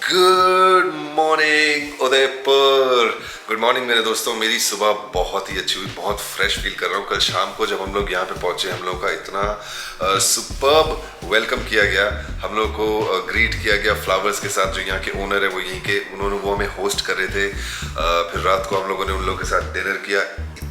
Good morning Udaipur. Good morning मेरे दोस्तों। मेरी सुबह बहुत ही अच्छी हुई, बहुत फ्रेश फील कर रहा हूँ। कल शाम को जब हम लोग यहाँ पे पहुँचे, हम लोग का इतना सुपर्ब वेलकम किया गया, हम लोग को ग्रीट किया गया फ्लावर्स के साथ। जो यहाँ के ओनर है वो यहीं के, उन्होंने वो हमें होस्ट कर रहे थे। फिर रात को हम लोगों ने उन लोगों के साथ डिनर किया।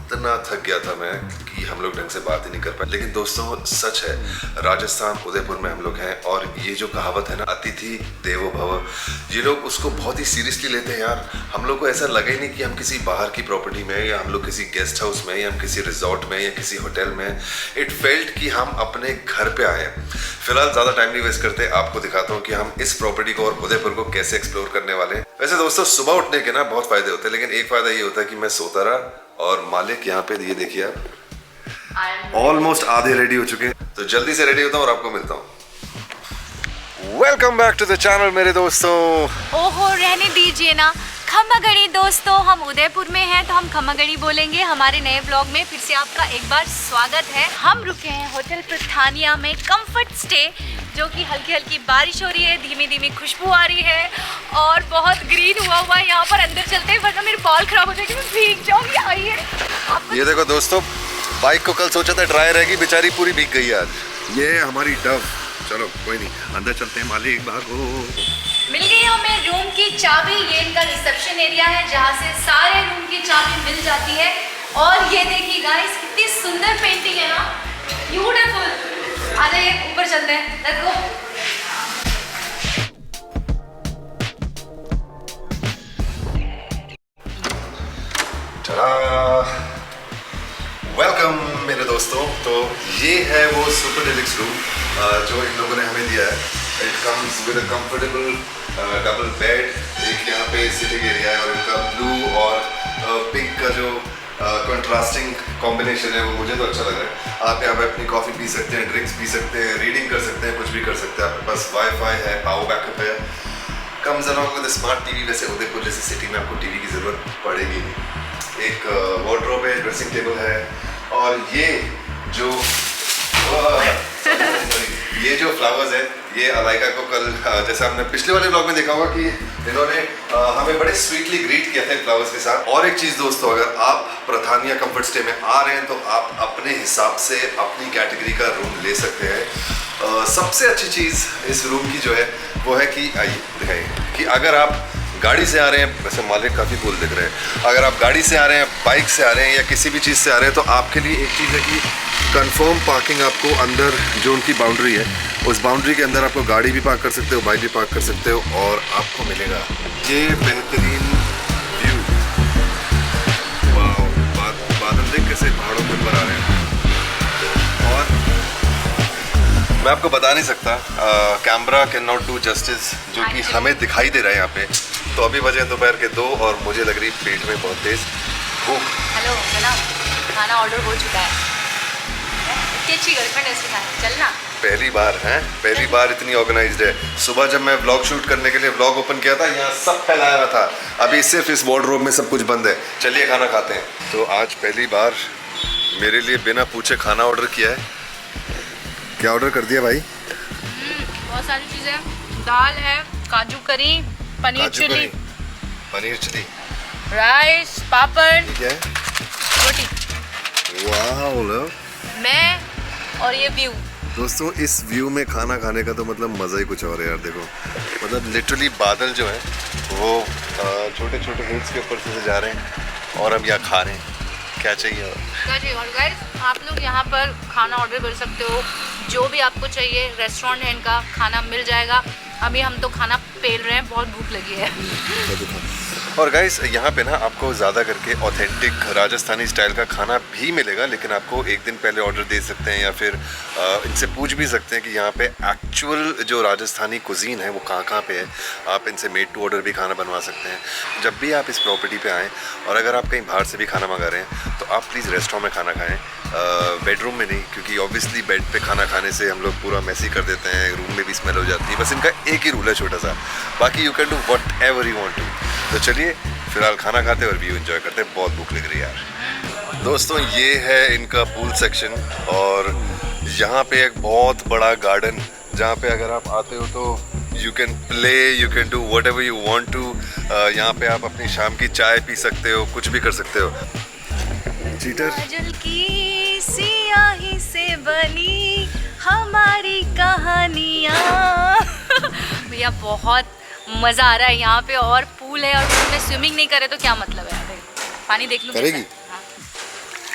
इतना थक गया था मैं कि हम लोग ढंग से बात ही नहीं कर पाए। लेकिन दोस्तों सच है, राजस्थान उदयपुर में हम लोग हैं, और ये जो कहावत है ना, अतिथि देवो भव, ये लोग उसको बहुत ही सीरियसली लेते हैं यार। हम लोग को ऐसा लगा ही नहीं कि हम किसी बाहर की प्रॉपर्टी में, या हम लोग किसी गेस्ट हाउस में, या हम किसी रिजॉर्ट में, या किसी होटल में। इट फेल्ट कि हम अपने घर पे आए हैं। फिलहाल ज़्यादा टाइम नहीं वेस्ट करते, आपको दिखाता हूँ कि हम इस प्रॉपर्टी को और उदयपुर को कैसे एक्सप्लोर करने वाले हैं। वैसे दोस्तों सुबह उठने के ना बहुत फायदे होते हैं, लेकिन एक फायदा ये होता है कि मैं सोता रहा, और मालिक यहाँ पे ये देखिए आप ऑलमोस्ट आधे रेडी हो चुके हैं। तो जल्दी से रेडी होता हूँ और आपको मिलता हूँ। Welcome back to the channel मेरे दोस्तों। ओहो, रहने दीजिए ना। खम्मागढ़ी दोस्तों, हम उदयपुर में हैं तो हम खम्मागढ़ी बोलेंगे। हमारे नए ब्लॉग में फिर से आपका एक बार स्वागत है। हम रुके हैं होटल प्रस्थानिया में, कंफर्ट स्टे, जो कि हल्की हल्की बारिश हो रही है, धीमी धीमी खुशबू आ रही है, और बहुत ग्रीन हुआ हुआ है यहाँ पर। अंदर चलते ही वरना मेरे बाल खराब हो जाएंगे, मैं भीग जाऊंगी। आइए। ये देखो दोस्तों, बाइक को कल सोचा था ड्राई रहेगी, बेचारी पूरी भीग गई आज। ये है हमारी डव। चलो कोई नहीं, अंदर चलते हैं। मालिक भागो। मिल गई हमें रूम की चाबी। ये इनका रिसेप्शन एरिया है, जहाँ से सारे रूम की चाबी मिल जाती है। और ये देखिए गाइस, कितनी सुंदर पेंटिंग है ना, ब्यूटीफुल। आ जाइए, ऊपर चलते हैं, लेट्स गो। वेलकम मेरे दोस्तों। तो ये है वो सुपर डिलक्स रूम जो इन लोगों ने हमें दिया है। It comes with a comfortable double bed. एक यहाँ पे सिटिंग एरिया है, और इनका ब्लू और पिंक का जो कंट्रास्टिंग कॉम्बिनेशन है वो मुझे तो अच्छा लग रहा है। आप यहाँ पे अपनी कॉफ़ी पी सकते हैं, ड्रिंक्स पी सकते हैं, रीडिंग कर सकते हैं, कुछ भी कर सकते हैं। आपके पास वाईफाई है, पावर बैकअप है, comes along with smart TV. वैसे उदयपुर जैसी सिटी में आपको टीवी की ज़रूरत पड़ेगी नहीं। एक वार्डरोब है, ड्रेसिंग टेबल है, और ये जो फ्लावर्स है, ये अलाइका को कल जैसे हमने पिछले वाले ब्लॉग में देखा होगा कि इन्होंने हमें बड़े स्वीटली ग्रीट किया था फ्लावर्स के साथ। और एक चीज़ दोस्तों, अगर आप प्रस्थानिया कंफर्ट स्टे में आ रहे हैं तो आप अपने हिसाब से अपनी कैटेगरी का रूम ले सकते हैं। सबसे अच्छी चीज़ इस रूम की जो है वो है कि, आइए दिखाइए, कि अगर आप गाड़ी से आ रहे हैं, वैसे मालिक काफ़ी कूल दिख रहे हैं, अगर आप गाड़ी से आ रहे हैं, बाइक से आ रहे हैं, या किसी भी चीज़ से आ रहे हैं, तो आपके लिए एक चीज़ है कि कंफर्म पार्किंग आपको अंदर, जो उनकी बाउंड्री है, उस बाउंड्री के अंदर आपको गाड़ी भी पार्क कर सकते हो, बाइक भी पार्क कर सकते हो, और आपको मिलेगा ये बेहतरीन व्यू। वाह, बादल देख कैसे पहाड़ों के ऊपर आ रहे हैं। और मैं आपको बता नहीं सकता, camera can not do justice जो कि हमें दिखाई दे रहा है यहाँ पे। तो अभी बजे दोपहर के 2 और मुझे लग रही पेट में बहुत तेज भूख। हेलो जनाब, खाना ऑर्डर हो चुका है। इतनी अच्छी गर्लफ्रेंड है इसके साथ, चलना। पहली बार है, पहली बार इतनी ऑर्गेनाइज्ड है। सुबह जब मैं व्लॉग शूट करने के लिए व्लॉग ओपन किया था, यहाँ सब फैलाया हुआ था। अभी सिर्फ इस वार्डरोब में सब कुछ बंद है। चलिए खाना खाते हैं। तो आज पहली बार मेरे लिए बिना पूछे खाना ऑर्डर किया है। क्या ऑर्डर कर दिया भाई? बहुत सारी चीज़ें। दाल है, काजू करी, पनीर चिली, राइस, पापड़, क्या है? रोटी। वाह, मैं और ये व्यू। दोस्तों इस व्यू में खाना खाने का तो मतलब मज़ा ही कुछ और है यार। देखो, मतलब लिटरली बादल जो है वो छोटे छोटे हिल्स के ऊपर से जा रहे हैं, और हम यहाँ खा रहे हैं। क्या चाहिए और? क्या चाहिए? और गाइस, आप लोग यहाँ पर खाना ऑर्डर कर सकते हो, जो भी आपको चाहिए। रेस्टोरेंट है इनका, खाना मिल जाएगा। अभी हम तो खाना पेल रहे हैं, बहुत भूख लगी है। और गाइस यहाँ पे ना आपको ज़्यादा करके ऑथेंटिक राजस्थानी स्टाइल का खाना भी मिलेगा, लेकिन आपको एक दिन पहले ऑर्डर दे सकते हैं, या फिर इनसे पूछ भी सकते हैं कि यहाँ पे एक्चुअल जो राजस्थानी कुजीन है वो कहाँ पे है। आप इनसे मेड टू ऑर्डर भी खाना बनवा सकते हैं। जब भी आप इस प्रॉपर्टी पे आएँ, और अगर आप कहीं बाहर से भी खाना मंगा रहे हैं, तो आप प्लीज़ रेस्टोरेंट में खाना खाएँ, बेडरूम में नहीं, क्योंकि ऑब्वियसली बेड पे खाना खाने से हम लोग पूरा मैसी कर देते हैं, रूम में भी स्मेल हो जाती है। बस इनका एक ही रूल है छोटा सा, बाकी you can do whatever you want to. तो चलिए फिलहाल खाना खाते और व्यू एंजॉय करते हैं। बहुत भूख लग रही है यार। दोस्तों ये है इनका पूल सेक्शन, और यहाँ पे एक बहुत बड़ा गार्डन, जहाँ पे अगर आप आते हो तो you can play, you can do whatever you want to. यहाँ पे आप अपनी शाम की चाय पी सकते हो, कुछ भी कर सकते हो। चीटर काजल की सियाही से बनी हमारी कहानियाँ। भैया बहुत मज़ा आ रहा है यहाँ पे, और पूल है और पूल में स्विमिंग नहीं करे तो क्या मतलब है। पानी देख लूँ करेगी?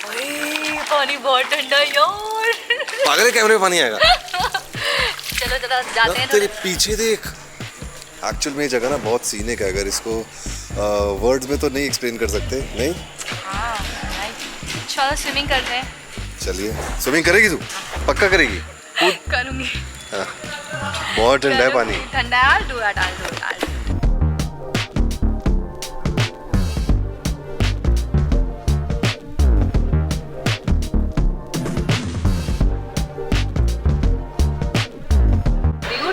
ओए, पानी बहुत ठंडा है यार। पागल है, कैमरे में पानी आएगा। चलो जरा जाते हैं। तेरे पीछे देख। एक्चुअल में ये जगह ना बहुत सीनिक है, अगर इसको वर्ड्स में तो नहीं एक्सप्लेन कर सकते। नहीं हाँ, चलो स्विमिंग करते हैं। चलिए। स्विमिंग करेगी तू? पक्का करेगी? करूँगी। बहुत ठंडा है पानी। ठंडा है, I'll do it.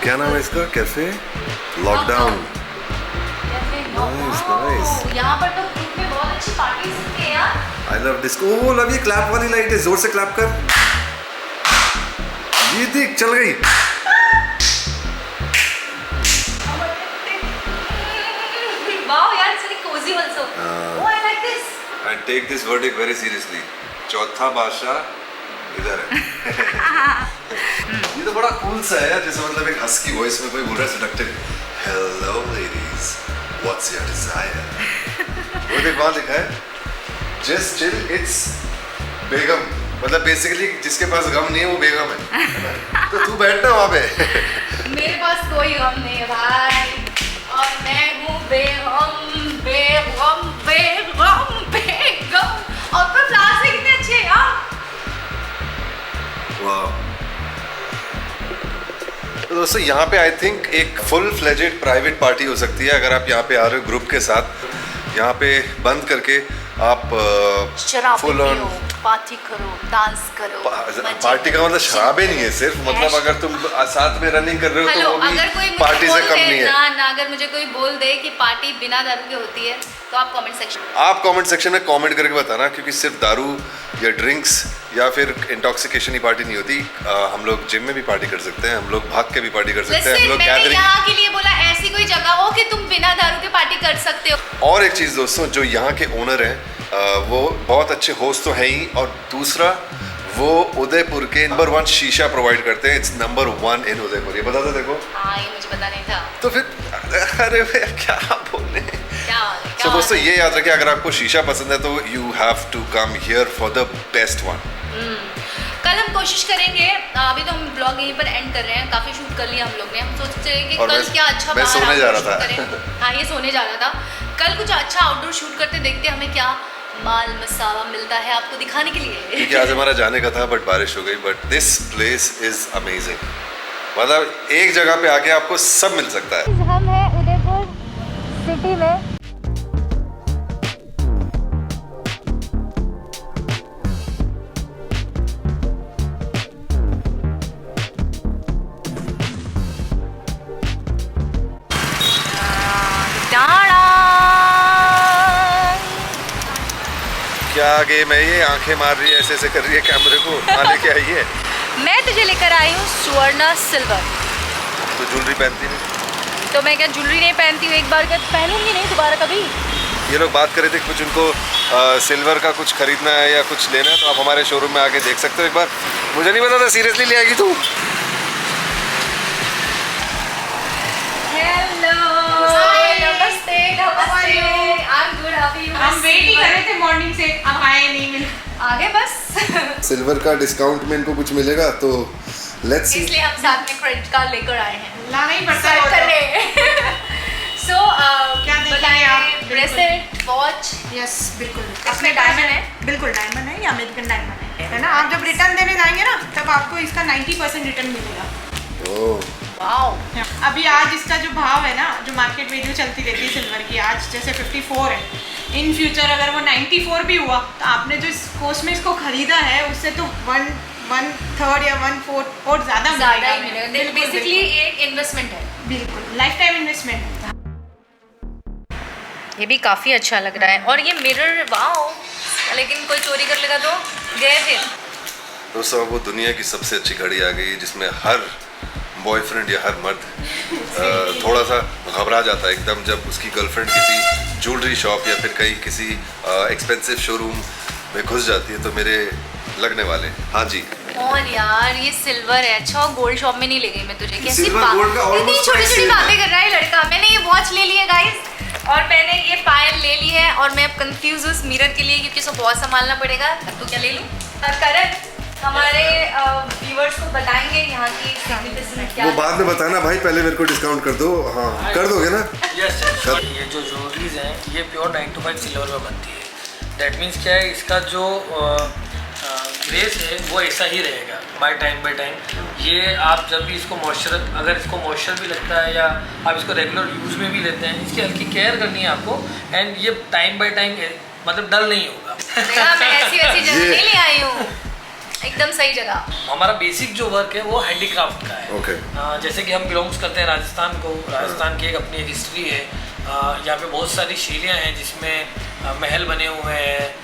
क्या नाम है इसका? Cafe lockdown. नाइस। यहाँ पर तो ग्रुप में बहुत अच्छी पार्टीज होती है यार। I love disco. Oh love, ये क्लैप वाली लाइट है, जोर से क्लैप कर। ये देख, चल गई। Wow, यार, it's very cozy also. Oh, I like this. I take this verdict very seriously. चौथा बादशाह इधर है। ये तो बड़ा कूल सा है यार, जैसे मतलब एक हस्की वॉइस में कोई बोल रहा है seductive, hello ladies, what's your desire. वो देख वहाँ लिखा है, जस्ट चिल, इट्स बेगम। मतलब बेसिकली जिसके पास गम नहीं है वो बेगम है। तो तू बैठना वहाँ पे। मेरे पास कोई गम नहीं है भाई, और मैं हूँ बेगम, बेगम, बेगम, बेगम। और पर फ्लावर्स भी कितने अच्छे हैं यार। वाह। तो दोस्तों यहाँ पे आई थिंक एक फुल फ्लेजेड प्राइवेट पार्टी हो सकती है, अगर आप यहाँ पे आ रहे हो ग्रुप के साथ। यहाँ पे बंद करके आप शराब फुल ऑन पार्टी करो, डांस करो। पार्टी का मतलब शराबे नहीं है सिर्फ, मतलब अगर तुम साथ में रनिंग कर रहे हो तो वो भी पार्टी से कम नहीं है। ना अगर मुझे कोई बोल दे कि पार्टी बिना दारू के होती है तो आप कमेंट सेक्शन में कमेंट करके बताना, क्योंकि सिर्फ दारू या ड्रिंक्स या फिर इंटॉक्सिकेशन ही पार्टी नहीं होती। हम लोग जिम में भी पार्टी कर सकते हैं, हम लोग भाग के भी पार्टी कर सकते हैं, हम लोग गैदरिंग। यहाँ के लिए बोला ऐसी कोई जगह हो कि तुम बिना दारू के पार्टी कर सकते हो। और एक चीज़ दोस्तों, जो यहाँ के ओनर हैं वो बहुत अच्छे होस्ट तो हैं ही, और दूसरा वो उदयपुर के नंबर 1 शीशा प्रोवाइड करते हैं। इट्स नंबर 1 इन उदयपुर। ये बता दो देखो। हाँ, ये मुझे पता नहीं था। तो फिर अरे भैया क्या बोले। क्या तो दोस्तों ये याद रखिए, अगर आपको शीशा पसंद है तो you have to come here for the best one. कल हम कोशिश करेंगे, अभी तो हम ब्लॉग यहीं पर एंड कर रहे हैं, काफी शूट कर लिया हम लोग ने। हम सोचते हैं कि कल क्या अच्छा मैं सोने जा रहा था। हाँ, ये सोने जा रहा था। कल कुछ अच्छा आउटडोर शूट करते, देखते हमें क्या माल मसाला मिलता है आपको दिखाने के लिए। क्योंकि आज हमारा जाने का था बट बारिश हो गई। But this place is amazing, मतलब एक जगह पे आके आपको सब मिल सकता है। हम हैं उदयपुर सिटी में। क्या गेम है ये? आंखें मार रही है, ऐसे ऐसे कर रही है कैमरे को। कहाँ लेके आई है? मैं तुझे लेकर आई हूँ सुवर्णा सिल्वर। तो ज्वेलरी पहनती नहीं? तो मैं क्या ज्वेलरी नहीं पहनती हूँ, एक बार क्या पहनूंगी नहीं दोबारा कभी। ये लोग बात कर रहे थे कुछ उनको सिल्वर का कुछ खरीदना है या कुछ लेना है, तो आप हमारे शोरूम में आके देख सकते हो एक बार। मुझे नहीं पता था सीरियसली ले आएगी तू। हम वेट ही कर रहे थे मॉर्निंग से, अब आए नहीं मिल आगे बस। सिल्वर का डिस्काउंट में इनको कुछ मिलेगा तो लेट्स सी। इसलिए हम साथ में क्रेडिट कार्ड लेकर आए हैं। लाना ही पड़ता है। सो क्या देखेंगे आप? Bracelet, watch. यस बिल्कुल, इसमें डायमंड है। बिल्कुल डायमंड है, ये अमेरिकन डायमंड है ना। आप जब रिटर्न देने जाएंगे ना तब आपको इसका 90% रिटर्न मिलेगा। Oh wow. अभी आज इसका जो भाव है ना, जो मार्केट वैल्यू चलती रहती है सिल्वर की, आज जैसे 54 है, इन फ्यूचर अगर वो 94 भी हुआ तो आपने जो इस कोस्ट में इसको खरीदा है उससे तो 1/3 या 1/4 और ज़्यादा ही मिलेगा। बेसिकली एक इन्वेस्टमेंट है। बिल्कुल लाइफ टाइम इन्वेस्टमेंट है। ये भी काफ़ी अच्छा लग रहा है। और ये मिरर, वाओ, लेकिन कोई चोरी कर लेगा तो गए फिर। दोस्तों वो दुनिया की सबसे अच्छी घड़ी आ गई जिसमें हर बॉयफ्रेंड या हर मर्द थोड़ा सा घबरा जाता है एकदम जब उसकी गर्लफ्रेंड किसी ज्वेलरी शॉप या फिर कहीं किसी एक्सपेंसिव शोरूम में घुस जाती है, तो मेरे लगने वाले। हाँ जी, और यार ये सिल्वर है, अच्छा गोल्ड शॉप में नहीं ले गई मैं तुझे। कैसी Silver gold का almost छोटी price छोटी same बातें है। कर रहा है लड़का। मैंने ये वॉच ले ली है गाइस, और मैंने ये पायल ले ली है, और मैं अब कंफ्यूज हूँ इस मिरर के लिए क्योंकि इसको बहुत संभालना पड़ेगा। तो क्या ले लूँ? करण हमारे व्यूअर्स को बताएंगे यहाँ की significance क्या वो है। बाद में बताना भाई, पहले मेरे को डिस्काउंट कर दो। हाँ, कर दोगे ना? यस ये जो ज्वेलरीज हैं ये प्योर 925 सिल्वर में बनती है। दैट मीन्स क्या है, इसका जो ग्रेस है वो ऐसा ही रहेगा बाय टाइम। ये आप जब भी इसको मॉइस्चर, अगर इसको मॉइस्चर भी लगता है या आप इसको रेगुलर यूज़ में भी लेते हैं, इसकी हल्की केयर करनी है आपको, एंड ये टाइम बाय टाइम मतलब डल नहीं होगा। देखा, मैं ऐसी वैसी जगह नहीं ले आई हूँ, एकदम सही जगह। हमारा बेसिक जो वर्क है वो हैंडीक्राफ्ट का है। Okay. जैसे कि हम बिलोंग्स करते हैं राजस्थान को, राजस्थान की एक अपनी एक हिस्ट्री है। यहाँ पे बहुत सारी शैलियाँ हैं जिसमें महल बने हुए हैं,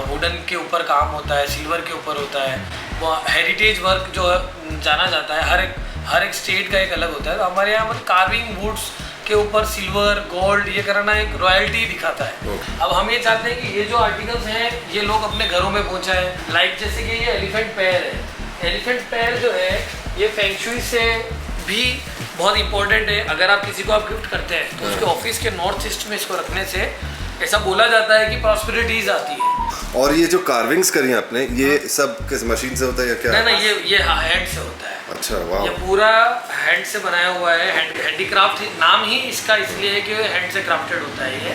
वुडन के ऊपर काम होता है, सिल्वर के ऊपर होता है। वो हेरिटेज वर्क जो है जाना जाता है, हर एक स्टेट का एक अलग होता है। तो हमारे यहाँ मतलब कार्विंग वुड्स के ऊपर सिल्वर गोल्ड ये कराना एक रॉयल्टी दिखाता है। अब हम ये चाहते हैं कि ये जो आर्टिकल्स हैं ये लोग अपने घरों में पहुँचाएं। लाइक जैसे कि ये एलिफेंट पैर है। एलिफेंट पैर जो है ये फेंग शुई से भी बहुत इंपॉर्टेंट है। अगर आप किसी को आप गिफ्ट करते हैं तो उसके ऑफिस के नॉर्थ ईस्ट में इसको रखने से ऐसा बोला जाता है कि प्रॉस्पेरिटीज आती है। और ये जो कार्विंग्स करी आपने, ये सब किस मशीन से होता है या क्या? नहीं ये हैंड से होता है। अच्छा, वाह। ये पूरा हैंड से बनाया हुआ है। हैंडीक्राफ्ट नाम ही इसका इसलिए है कि हैंड से क्राफ्टेड होता है। ये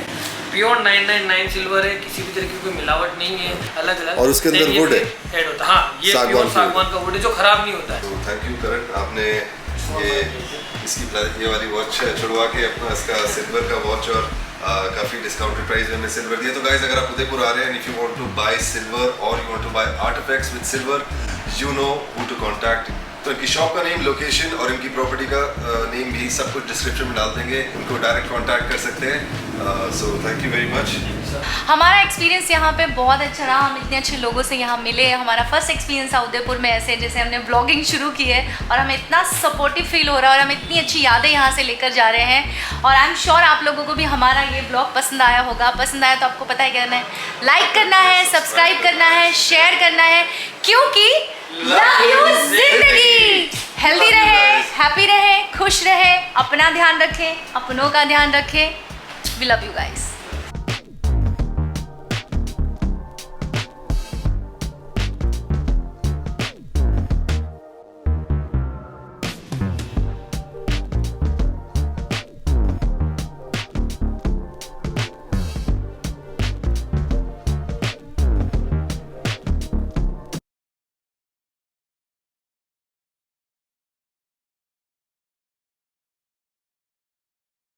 प्योर 999 सिल्वर है, किसी भी तरह की कोई मिलावट नहीं है। अलग अलग और उसके अंदर wood है? ऐड होता है। हाँ, ये सागवान प्योर की सागवान का वुड है जो खराब नहीं होता है। तो थैंक यू करण, आपने ये वाली वॉच छुड़वा के अपना इसका सिल्वर का वॉच और काफ़ी डिस्काउंटेड प्राइस में सिल्वर दिया। तो गाइस, अगर आप उदयपुर आ रहे हैं, if you want to buy silver और you want to buy artifacts with silver, you know who to contact. तो इनकी शॉप का नेम, लोकेशन और इनकी प्रॉपर्टी का नेम भी सब कुछ डिस्क्रिप्शन में डाल देंगे। इनको डायरेक्ट कांटेक्ट कर सकते हैं। So thank you very much. हमारा एक्सपीरियंस यहाँ पे बहुत अच्छा रहा। हम इतने अच्छे लोगों से यहाँ मिले। हमारा फर्स्ट एक्सपीरियंस था उदयपुर में ऐसे, जैसे हमने ब्लॉगिंग शुरू की है, और हमें इतना सपोर्टिव फील हो रहा है और हम इतनी अच्छी यादें यहाँ से लेकर जा रहे हैं। और आई एम श्योर आप लोगों को भी हमारा ये ब्लॉग पसंद आया होगा। पसंद आया तो आपको पता है क्या करना है, लाइक करना है, सब्सक्राइब करना है, शेयर करना है, क्योंकि लव यू जिंदगी। हेल्दी रहे, हैप्पी रहे, खुश रहे, अपना ध्यान रखें, अपनों का ध्यान रखें। We love you guys.